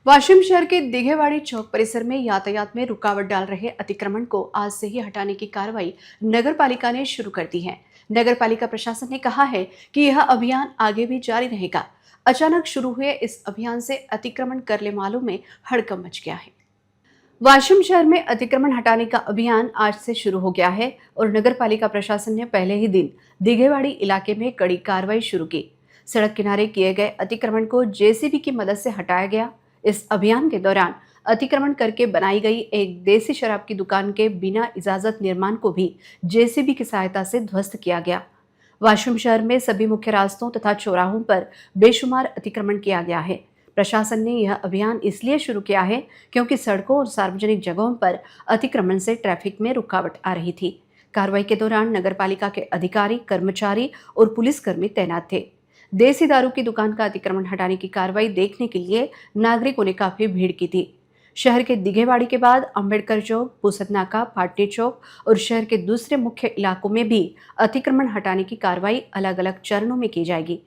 वाशिम शहर के दिघेवाड़ी चौक परिसर में यातायात में रुकावट डाल रहे अतिक्रमण को आज से ही हटाने की कार्रवाई नगर पालिका ने शुरू कर दी है। नगर पालिका प्रशासन ने कहा है कि यह अभियान आगे भी जारी रहेगा। अचानक शुरू हुए इस अभियान से अतिक्रमण करने वालों में हड़कंप मच गया है। वाशिम शहर में अतिक्रमण हटाने का अभियान आज से शुरू हो गया है और नगर पालिका प्रशासन ने पहले ही दिन दिघेवाड़ी इलाके में कड़ी कार्रवाई शुरू की। सड़क किनारे किए गए अतिक्रमण को जेसीबी की मदद से हटाया गया। इस अभियान के दौरान अतिक्रमण करके बनाई गई एक देसी शराब की दुकान के बिना इजाजत निर्माण को भी जेसीबी की सहायता से ध्वस्त किया गया। वाशिम शहर में सभी मुख्य रास्तों तथा चौराहों पर बेशुमार अतिक्रमण किया गया है। प्रशासन ने यह अभियान इसलिए शुरू किया है क्योंकि सड़कों और सार्वजनिक जगहों पर अतिक्रमण से ट्रैफिक में रुकावट आ रही थी। कार्रवाई के दौरान नगरपालिका के अधिकारी, कर्मचारी और पुलिसकर्मी तैनात थे। देसी दारू की दुकान का अतिक्रमण हटाने की कार्रवाई देखने के लिए नागरिकों ने काफी भीड़ की थी। शहर के दिघेवाड़ी के बाद अंबेडकर चौक, पुसद नाका, पाटनी चौक और शहर के दूसरे मुख्य इलाकों में भी अतिक्रमण हटाने की कार्रवाई अलग अलग चरणों में की जाएगी।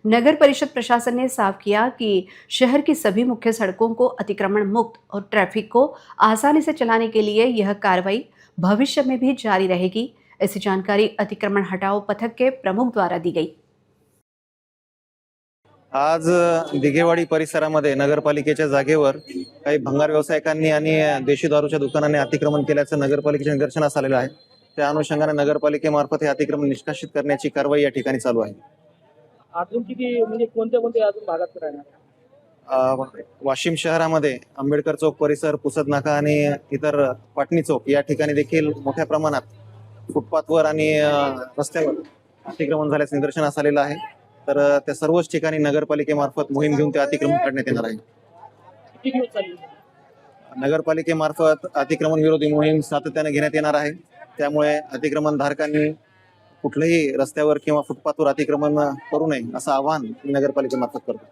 नगर परिषद प्रशासन ने साफ किया कि शहर की सभी मुख्य सड़कों को अतिक्रमण मुक्त और ट्रैफिक को आसानी से चलाने के लिए यह कार्रवाई भविष्य में भी जारी रहेगी। ऐसी जानकारी अतिक्रमण हटाओ पथक के प्रमुख द्वारा दी गई। आज दिघेवाडी परिसरामध्ये नगरपालिकेच्या जागेवर काही भंगार व्यावसायिकांनी आणि देशी दारूच्या दुकानांनी अतिक्रमण केल्याचं नगरपालिकेच्या निदर्शनास आलेलं आहे। त्या अनुषंगाने नगरपालिकेमार्फत हे अतिक्रमण निष्कासित करण्याची कारवाई या ठिकाणी चालू आहे। अजून किती म्हणजे कोणत्या अजून भागात राहणार? वाशिम शहरामध्ये आंबेडकर चौक परिसर, पुसद नाका आणि इतर पाटणी चौक या ठिकाणी देखील मोठ्या प्रमाणात फुटपाथवर आणि रस्त्यावर अतिक्रमण झाल्याचं निदर्शनास आलेलं आहे। तर त्या सर्वच ठिकाणी नगरपालिकेमार्फत मोहीम घेऊन ते अतिक्रमण काढण्यात येणार आहे। किती दिवस चालली? नगरपालिकेमार्फत अतिक्रमण विरोधी मोहीम सातत्याने घेण्यात येणार आहे। त्यामुळे अतिक्रमण धारकांनी कुठल्याही रस्त्यावर किंवा फुटपाथवर अतिक्रमण करू नये असं आवाहन नगरपालिकेमार्फत करतो।